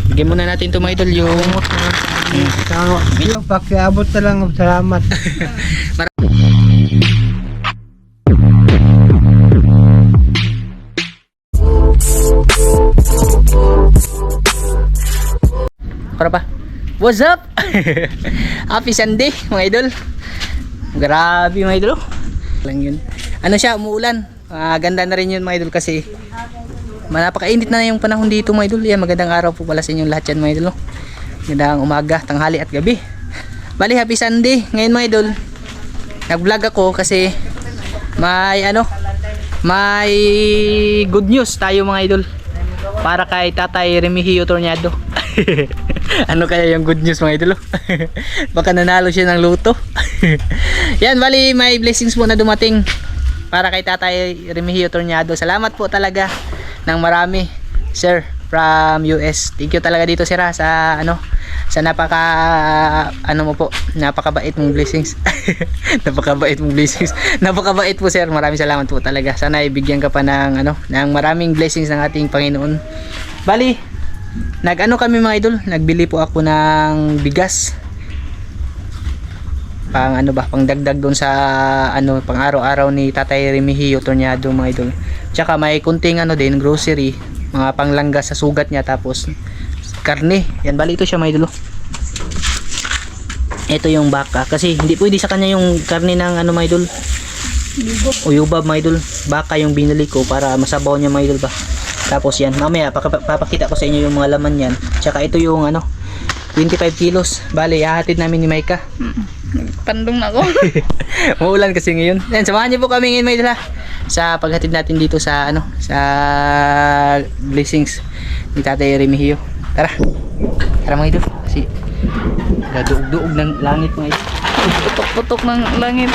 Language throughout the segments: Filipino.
Bigyan muna natin ito mga idol yung Yung pakiabot na lang, salamat. para pa. What's up? Happy Sunday mga idol. Grabe mga idol. Lang yun. Ano siya, umuulan. Ganda na rin yun mga idol kasi napakainit na yung panahon dito mga idol. Yan, magandang araw po pala sa inyong lahat yan mga idol. Magandang umaga, tanghali at gabi. Bali, happy Sunday. Ngayon mga idol, nag-vlog ako kasi may good news tayo mga idol. Para kay Tatay Remigio Tornado. Ano kaya yung good news mga idol? Baka nanalo siya ng luto. Yan, bali may blessings po na dumating para kay Tatay Remigio Tornado. Salamat po talaga ng marami, sir, from US. Thank you talaga dito sir sa sa napakabait mong blessings. Napakabait mong blessings. Napakabait po sir. Maraming salamat po talaga. Sana ibigyan ka pa ng ng maraming blessings ng ating Panginoon. Bali, kami mga idol, nagbili po ako ng bigas. Pang pangdagdag doon sa pang araw-araw ni Tatay Remigio Tornado mga idol. Tsaka may kunting din grocery, mga panglangga sa sugat niya, tapos karne. Yan, bali ito siya mga idol. Ito yung baka kasi hindi pwede sa kanya yung karne ng mga idol. O yubab mga idol. Baka yung binili ko para masabaw niya mga idol ba. Tapos yan, mamaya papakita ko sa inyo yung mga laman yan. Tsaka ito yung 25 kilos. Bali, ihahatid namin ni Maika. Pandong na ako. Maulan kasi ngayon. Yan, samahan niyo po kami ngayon mga idol sa paghatid natin dito sa sa blessings ni Tatay Remigio. Tara. Tara mga idol. Kasi gaduog-duog ng langit mga idol. Putok-putok ng langit.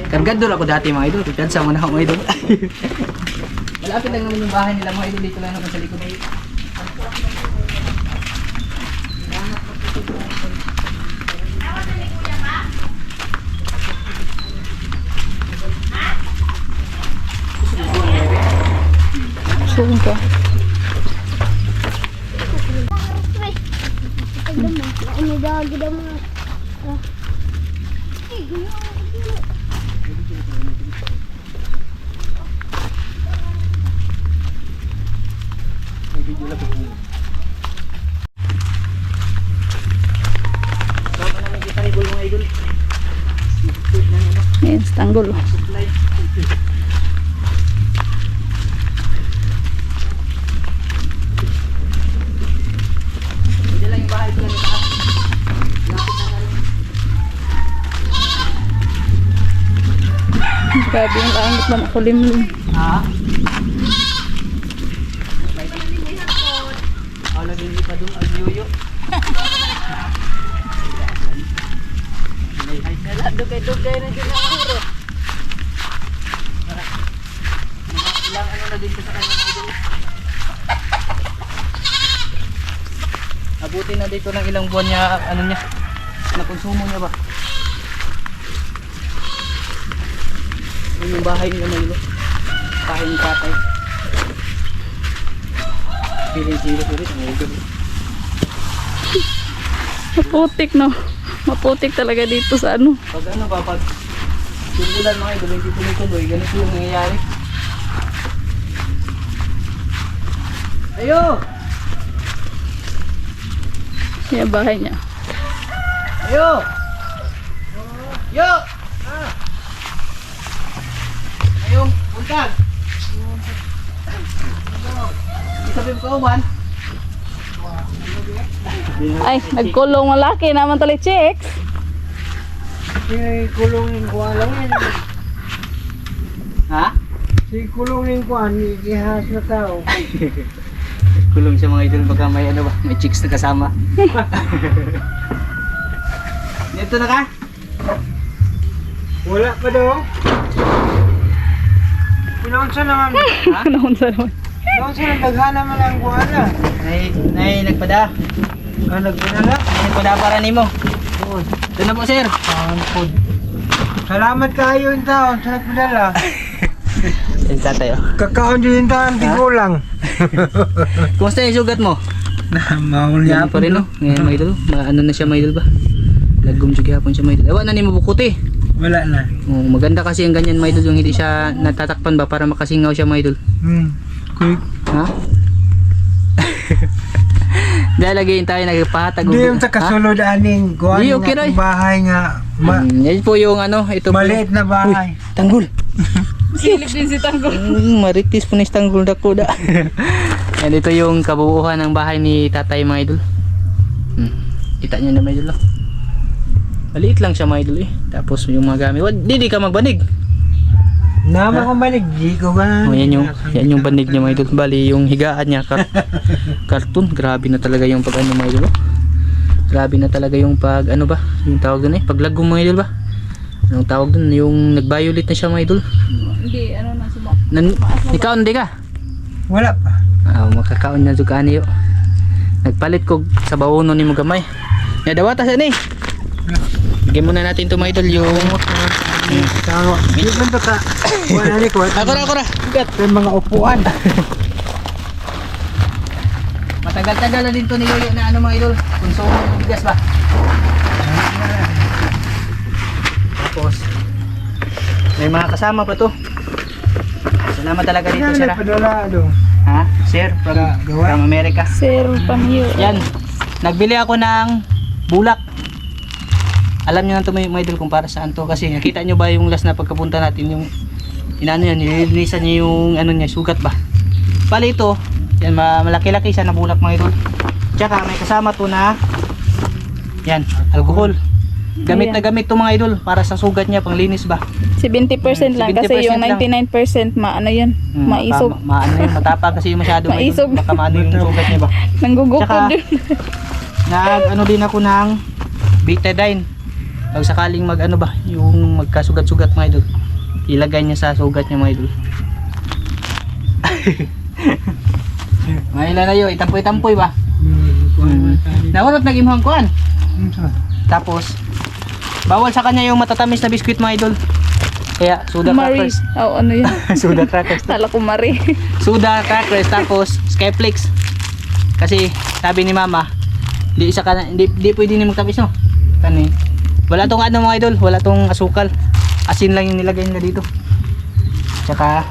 Kargador ako dati mga idol. Pikansa mo na ako mga idol. Malapit lang naman yung bahay nila mga idol. Dito lang naman sa likod. Suka. Ini dah gede mah. Yan, tanggol. Grabe yung langit na makulimlim. Ha? Lagi hindi pa doon agyuyo. Dugay-dugay na din ang uro. Ilang na din sa kanya mga idol. Abutin na dito ng ilang buwan niya, na konsumo niya ba? Yun yung bahay niya mga idol. Bahay ni Tatay. Piling-piling ulit mga idol. Maputik no. Maputik talaga dito sa Pag pag simulan mga idol, hindi tuloy-tuloy, ganito yung nangyayari. Ayo! Yan bahay niya. Ayo! Yo! Ayong, buntag! Isabi mo ka uman? Ay, nagkulong malaki naman tali chicks. Si kulungin ko lang yan. Ha? Si kulungin ko ihas na tao. Kulong siya mga idol, baka may may chicks na kasama. Dito na ka? Wala pa daw. Pinaunsa naman. Ha? Naunsa naman. Pinaunsa naman, daghana man ang kuhala. Nay, nagpada. Nagpadala? Nagpada para nimo. Food. Ito na po sir. Food. Salamat kayo yung taon sa nagpadala. Ito tayo. Kakaon din yung taon, di kulang. Kumusta yung sugat mo? Mauli Yan pa rin no. Ngayon mga idol. Ano na siya mga idol ba? Lagom siya hapon siya mga idol. Ewan na ni mabukuti. Wala na. Oh, maganda kasi ang ganyan mga idol. Yung hindi siya natatakpan ba para makasingaw siya mga idol. Quick. Ha? Dahil lagi tayo nagpahatag. Hindi yung kasunod aning kuhan Di, okay, nga Roy. bahay nga. Yan po yung ano. Ito po. Maliit na bahay. Uy, tanggol. Silip din si Tanggol. Maritis po ni tanggol na kuda. Yan ito yung kabuuhan ng bahay ni tatay mga idol. Kita nyo na mga idol. Oh. Maliit lang siya mga idol eh. Tapos yung mga gamit. Di ka magbanig. Nama ko manig, di ko Oh, ganun. yan yung banig niya mga idol. Bali yung higaan niya karton. Grabe na talaga yung pag ano mga idol. Oh. Grabe na talaga yung pag ano ba? Yung tawag doon eh. Paglagong mga idol ba? Anong tawag doon? Yung nag-violet na siya mga idol. Hindi, ano na sumak. Ikaw hindi ka? Wala pa. Makakaon na juga niyo. Nagpalit ko sa bawuno ni mo gamay. Nadawata sa ni. Bigyan muna natin to mga idol yung Tama. Di ba ka? Wala ni ko. Ako ra. Gat. Yung mga upuan. Matagal-tagal na din to ni Yoyo na ano mga idol. Konsumo ng bigas ba? Tapos may mga kasama pa to. Salamat talaga dito sir. Padala do. Ha? Sir from Gawa. America. Sir Pamyo. Yan. Nagbili ako ng bulak. Alam niyo na to mga idol kung para saan to kasi nakita niyo ba yung last na pagkapunta natin yung inano yan, nilinisan niya yung ano niya, sugat ba. Bali ito, yan malaki-laki siya na bulak mga idol. Tsaka may kasama to na yan, alcohol. Gamit na gamit to mga idol para sa sugat niya, panglinis ba. 70% lang kasi 70% yung lang. 99% maano yan, maisog. Maano yun, matapang kasi yung masyado mga idol. Maisog. Baka maano yung sugat niya ba. Nanggugukod Tsaka, yun. ano din ako ng betadine. Pag sakaling mag ano ba, yung magkasugat-sugat mga idol, ilagay niya sa sugat niya mga idol. Mahila na yun, itampoy-tampoy ba? Nawarot nag-imuhang kuhan. Tapos, bawal sa kanya yung matatamis na biskuit mga idol. Kaya, soda Marie. crackers. Oh, ano yan? Soda crackers. Kala ko Marie. Soda crackers, tapos Skyflix. Kasi, sabi ni mama, hindi pwede ni magtamis no. Kani, wala tong ano mga idol, wala tong asukal. Asin lang yung nilagay nila dito. Tsaka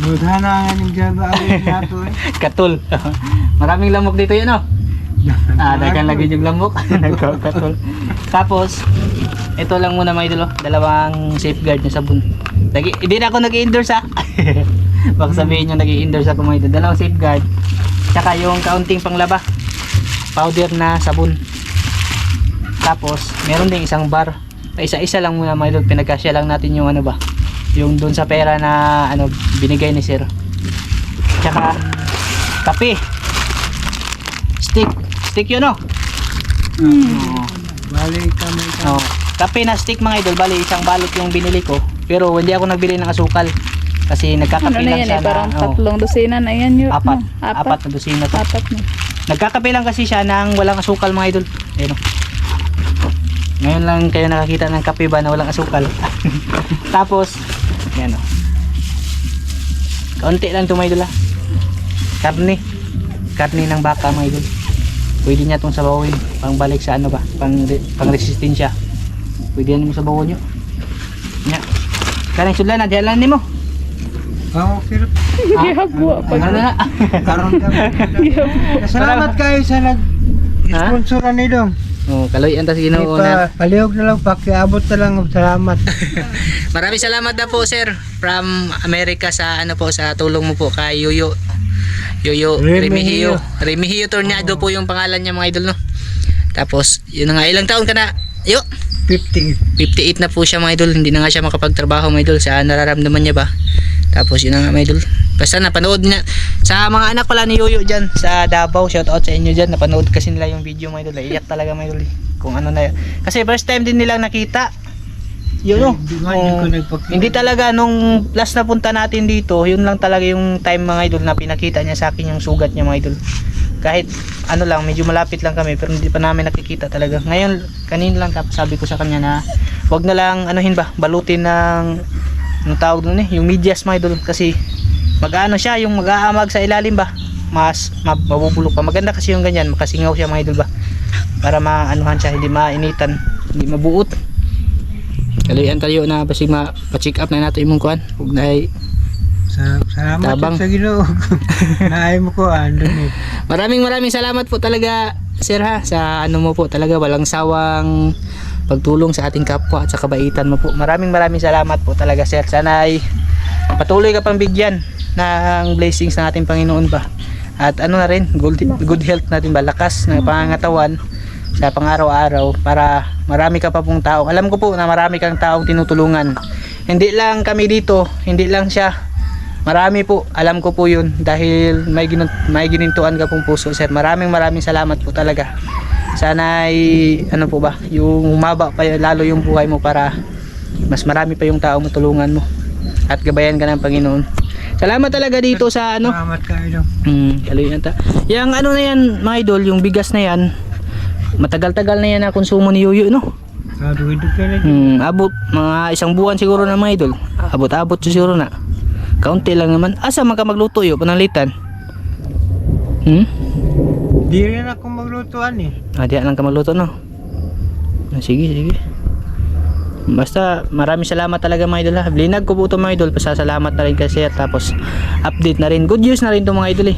Mudhana nga ng jaba awit nato eh. katul. Maraming lamok dito yun no. Dagan lagi yung lamok. Nagkakatul. Tapos ito lang muna mga idol, dalawang safeguard na sabon. Hindi na ako nag-i-endorse ha. Baka sabihin nyo nag-i-endorse ako mga idol. Dalawang safeguard. Tsaka yung kaunting panglaba. Powder na sabon. Tapos, meron ding isang bar. Isa-isa lang muna mga idol. Pinagkasya lang natin yung ano ba. Yung dun sa pera na ano binigay ni sir. Tsaka, kape. Stick yun no? Oh. Bali kami ka. Oh. Kape na stick mga idol. Bali, isang balot yung binili ko. Pero hindi ako nagbili ng asukal. Kasi Ano nagkakape na lang yan siya eh, parang na, oh, 3 dosina na yan yun. apat. No? Apat na dosina to. 4 na. Nagkakape lang kasi siya ng walang asukal mga idol. Ayun. Ngayon lang kayo nakakita ng kape ba na walang asukal. Tapos, yan o. Kaunti lang ito mga idol ha. Karne ng baka mga idol. Pwede niya itong sabawin. Pangbalik sa ano ba? Pang resistensya. Pwede yan mo sabawin nyo. Yan. Karang sudlan na. Diyalan mo. Oh, pero Gihagwa pag Ano na? karon ka. Salamat kayo sa nag-sponsoran ni Dong. Oh, kaloyan ta sa Ginoo na. Palihog na lang, pakiabot na lang. Salamat. Maraming salamat na po sir from America sa ano po sa tulong mo po kay Yoyo Remigio. Remigio Tornado po yung pangalan niya mga idol no. Tapos yun na nga, ilang taon ka na? 50. 58 na po siya mga idol. Hindi na nga siya makapagtrabaho mga idol sa nararamdaman niya ba. Tapos yun na nga mga idol. Basta napanood niya sa mga anak pala ni Yoyo dyan sa Davao. Shout out sa inyo dyan. Napanood kasi nila yung video mga idol. Iyak talaga mga idol. Kung ano na yun. Kasi first time din nilang nakita. Yun no. Hindi talaga nung last na punta natin dito, yun lang talaga yung time mga idol na pinakita niya sa akin yung sugat niya mga idol. kahit ano lang, medyo malapit lang kami pero hindi pa namin nakikita talaga. Ngayon, kanina lang tapos sabi ko sa kanya na wag na lang anuhin ba, balutin ng tawag doon yung medyas mga idol kasi mag-ano siya, yung mag-aamag sa ilalim ba, mas mabubulok pa. Maganda kasi yung ganyan, makasingaw siya mga idol ba, para maanuhan siya, hindi mainitan, hindi mabuot. Kalian tayo na basi ma-check up na nato imong kuan. Ug naay Salamat tabang. sa Ginoo. Naay mo ko andun eh. Maraming salamat po talaga sir ha, sa ano mo po talaga, walang sawang pagtulong sa ating kapwa at sa kabaitan mo po. Maraming salamat po talaga sir. Sana ay patuloy ka pang bigyan ng blessings ng ating Panginoon ba. At ano na rin, good health natin ba, lakas ng pangangatawan sa pang-araw-araw para marami ka pa pong tao. Alam ko po na marami kang taong tinutulungan. Hindi lang kami dito, hindi lang siya. Marami po, alam ko po yun dahil may ginintuan ka pong puso sir. Maraming salamat po talaga. Sana ay ano po ba, yung umaba pa lalo yung buhay mo para mas marami pa yung tao mo tulungan mo at gabayan ka ng Panginoon. Salamat talaga dito sa ano. Salamat kayo. Kaluyan ta. Yang ano na yan mga idol, yung bigas na yan, matagal-tagal na yan na konsumo ni Yuyo no. Dugay-dugay na. Abot mga isang buwan siguro na mga idol. Abot siguro na. Kaunti lang naman. Asa man ka magluto yo pananglitan? Di rin ako maglutuan eh. Di lang ka magluto no. Sige. Basta maraming salamat talaga mga idol ha. Blinag ko po ito mga idol. Pasasalamat na rin kasi at tapos update na rin. Good news na rin ito mga idol eh.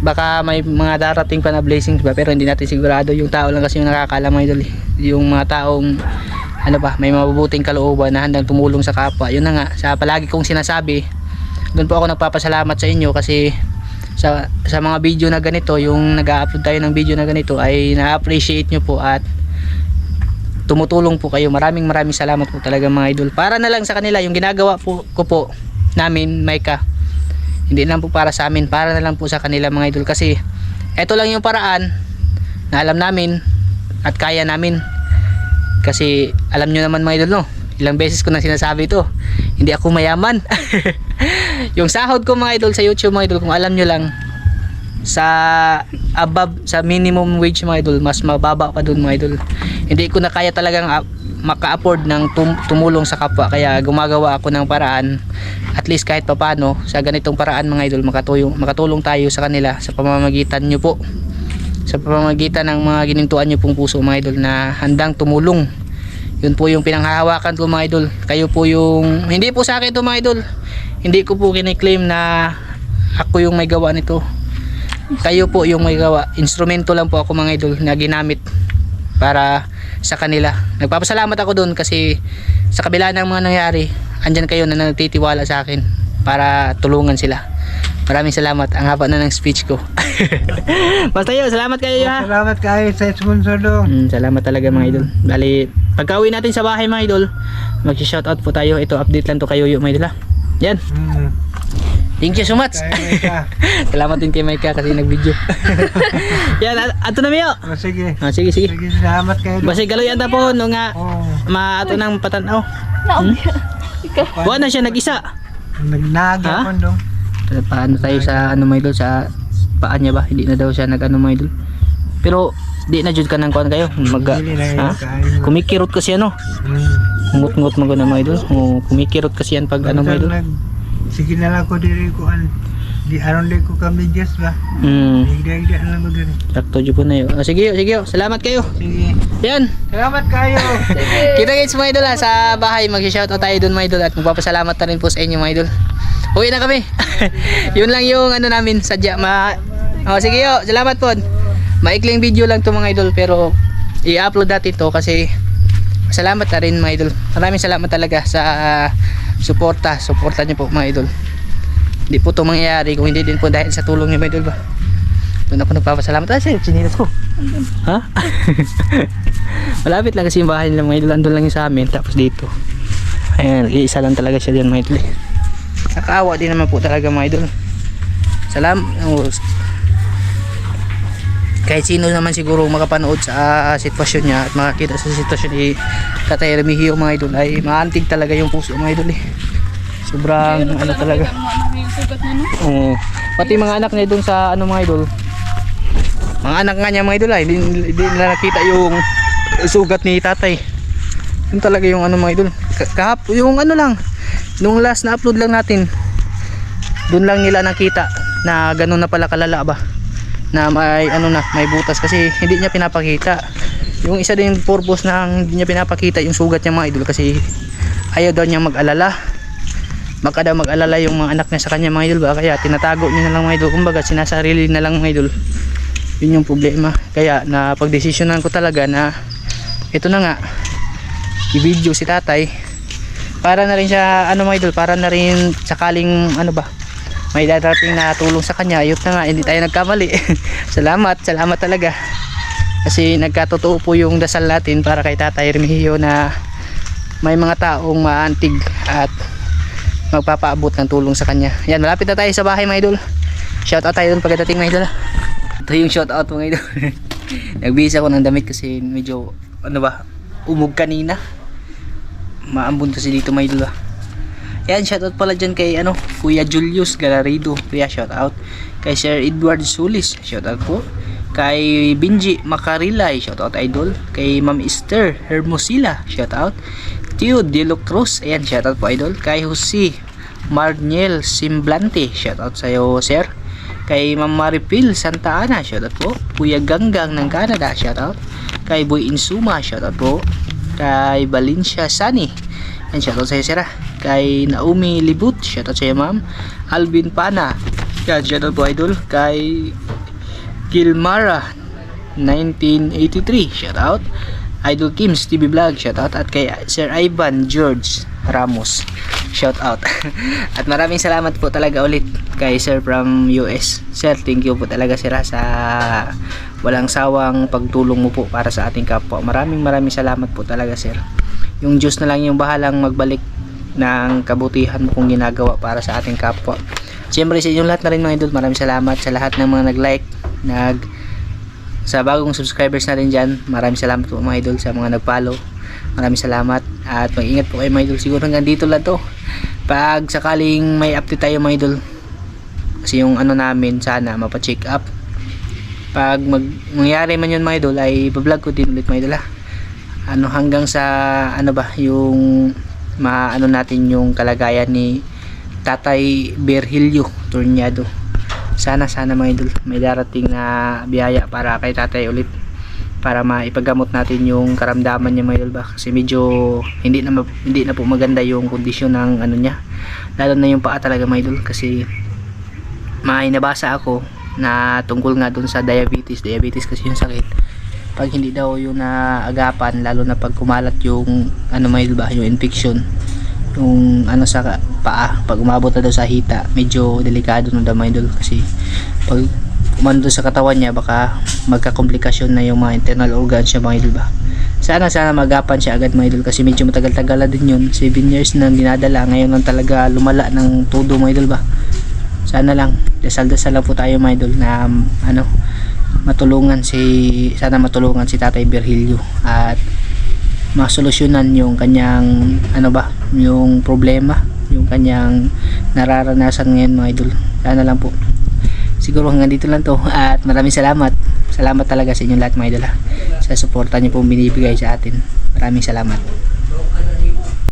Baka may mga darating pa na blessings ba pero hindi natin sigurado. Yung tao lang kasi yung nakakaalam mga idol eh. Yung mga taong ano ba, may mabubuting kalooban na handang tumulong sa kapwa. Yun na nga, sa palagi kong sinasabi, doon po ako nagpapasalamat sa inyo kasi sa mga video na ganito, yung nag-upload tayo ng video na ganito ay na-appreciate nyo po at tumutulong po kayo. Maraming salamat po talaga mga idol. Para na lang sa kanila, yung ginagawa po ko po namin, Micah, hindi lang po para sa amin, para na lang po sa kanila mga idol kasi eto lang yung paraan na alam namin at kaya namin. Kasi alam nyo naman mga idol no, ilang beses ko na sinasabi ito, hindi ako mayaman. Yung sahod ko mga idol sa YouTube mga idol, kung alam nyo lang, sa above, sa minimum wage mga idol, mas mababa pa dun mga idol. Hindi ko na kaya talagang maka-afford ng tumulong sa kapwa, kaya gumagawa ako ng paraan, at least kahit papano sa ganitong paraan mga idol, makatulong tayo sa kanila sa pamamagitan nyo po, sa pamamagitan ng mga ginintuan nyo pong puso mga idol na handang tumulong. Yun po yung pinanghahawakan ko mga idol. Kayo po yung, hindi po sa akin ito mga idol, hindi ko po kiniklaim na ako yung may gawa nito. Kayo po yung may gawa. Instrumento lang po ako mga idol na ginamit para sa kanila. Nagpapasalamat ako doon kasi sa kabila ng mga nangyari, andyan kayo na nagtitiwala sa akin para tulungan sila. Maraming salamat. Ang haba na ng speech ko. Basta yun, salamat kayo ha. Salamat kayo sa sponsor do. Salamat talaga mga idol. Bali, pagka-uwi natin sa bahay mga idol, mag-shoutout po tayo. Ito, update lang to kayo mga idol ha. Yan. Thank you so much. Salamat din kay Micah kasi nag-video. Yan, ato na miyo. Sige. Sige. Sige, salamat kayo. Basta galoy ata po no nga maato ng patanaw. Buwan na siya nag-isa. Nagnaga ko dong. Paano tayo sa ano mga idol, sa paan niya ba? Hindi na daw siya nag ano mga idol. Pero di na jud ka nang kuan kayo. Kumikirot kasi ano. Ngut-ngut mo na mga idol. Kumikirot kasi yan pag ano mga idol. Sige na lang ko diri ko an. Di aron di ko kami just ba. Higda na lang ko diri. Sakto jud po na yun. Sige. Salamat kayo. Sige. Yan. Salamat kayo. Kita-kits mga idol ha, sa bahay. Mag-shoutout tayo dun mga idol at magpapasalamat na rin po sa inyo mga idol. Uwi na kami. Yun lang yung ano namin, sadya. Sige yo, salamat po. Maikling video lang to mga idol pero i-upload natin to kasi salamat na rin mga idol. Maraming salamat talaga sa suporta niyo po mga idol. Hindi po to mangyayari kung hindi din po dahil sa tulong niyo mga idol ba. Doon ako nagpapasalamat. Sinilas ko. Ha? Malapit lang kasi yung bahay nila mga idol. Andun lang yung sa amin. Tapos dito. Ayan, isa lang talaga siya dyan mga idol. Nakaawa din naman po talaga mga idol. Kahit sino naman siguro makapanood sa sitwasyon niya at makakita sa sitwasyon ni Tatay Remigio mga idol ay maantig talaga yung puso mga idol eh. Sobrang ano talaga. Pati mga anak niya doon sa ano mga idol, Mga anak nga niya mga idol ay hindi nila nakita yung sugat ni tatay. Yun talaga yung ano mga idol. Kahapon yung ano lang, nung last na upload lang natin, doon lang nila nakita na ganun na pala kalala ba, na may ano na, may butas kasi hindi niya pinapakita. Yung isa din purpose na hindi niya pinapakita yung sugat niya mga idol kasi ayaw daw niya mag-alala. Baka daw mag-alala yung mga anak niya sa kanya mga idol ba, kaya tinatago niya na lang mga idol. Kumbaga sinasarili na lang mga idol. Yun yung problema. Kaya na pagdesisyonan ko talaga na ito na nga, i-video si tatay para na rin siya ano mga idol, para na rin sakaling ano ba, may darating na tulong sa kanya. Ayun na nga, hindi tayo nagkamali. salamat talaga kasi nagkatotoo po yung dasal natin para kay Tatay Remigio na may mga taong maantig at magpapaabot ng tulong sa kanya. Yan, malapit na tayo sa bahay mga idol. Shout out tayo dun pagdating mga idol. Ito yung shout out mga idol. Nagbihis ako ng damit kasi medyo ano ba, umog kanina. Maambon kasi dito mga idol. Yan, shout out pala dyan kay ano, Kuya Julius Galarido. Kaya shout out kay Sir Edward Sulis. Shout out po. Kay Benji Makarilay, shout out idol. Kay Ma'am Esther Hermosilla, shout out. Tio Dilo Cruz, ayan, shout out po idol. Kay Jose Marniel Simblante, shout out sa'yo sir. Kay Ma'am Maripil Santa Ana, shout out po. Kuya Ganggang ng Canada, shout out. Kay Boy Insuma, shout out po. Kay Valencia Sani, ayan, shout out sa'yo sir. Kay Naomi Libut, shout out sa'yo ma'am. Alvin Pana, yan, shout out po idol. Kay Gilmara 1983, shout out. Idol Kims TV Vlog, shout out. At kay Sir Ivan George Ramos, shout out. At maraming salamat po talaga ulit kay Sir from US. Sir, thank you po talaga sir sa walang sawang pagtulong mo po para sa ating kapwa. Maraming salamat po talaga sir. Yung Diyos na lang yung bahalang magbalik ng kabutihan mo kung ginagawa para sa ating kapwa. Siyempre sa inyong lahat na rin mga idol, maraming salamat sa lahat ng mga nag-like, sa bagong subscribers na rin dyan. Maraming salamat po mga idol sa mga nag-follow. Maraming salamat at mag-ingat po kayo mga idol. Siguro hanggang dito lang to. Pag sakaling may update tayo mga idol, kasi yung ano namin sana mapacheck up, pag mangyari man yun mga idol ay bablog ko din ulit mga idol ano, hanggang sa ano ba yung maano natin yung kalagayan ni Tatay Virgilio Torniado. Sana mga idol may darating na biyaya para kay tatay ulit, para maipagamot natin yung karamdaman niya mga idol ba, kasi medyo hindi na po maganda yung kondisyon ng ano niya, lalo na yung paa talaga mga idol. Kasi may nabasa ako na tungkol nga dun sa diabetes kasi yung sakit pag hindi daw yung naagapan, lalo na pag kumalat yung ano mga idol ba, yung infection yung ano sa paa, pag umabot na daw sa hita, medyo delikado na daw mga idol. Kasi pag umano sa katawan niya, baka magkakomplikasyon na yung mga internal organs siya mga idol ba. Sana magapan siya agad mga idol, kasi medyo matagal-tagal na din yun, 7 years na dinadala, ngayon lang talaga lumala ng todo mga idol ba. Sana lang, dasal-dasal lang po tayo mga idol na ano, matulungan si Tatay Virgilio at masolusyonan yung kanyang ano ba, yung problema, yung kanyang nararanasan ngayon mga idol. Sana lang po. Siguro hanggang dito lang to at maraming salamat talaga sa inyong lahat mga idol sa suporta niyo pong binibigay sa atin. Maraming salamat.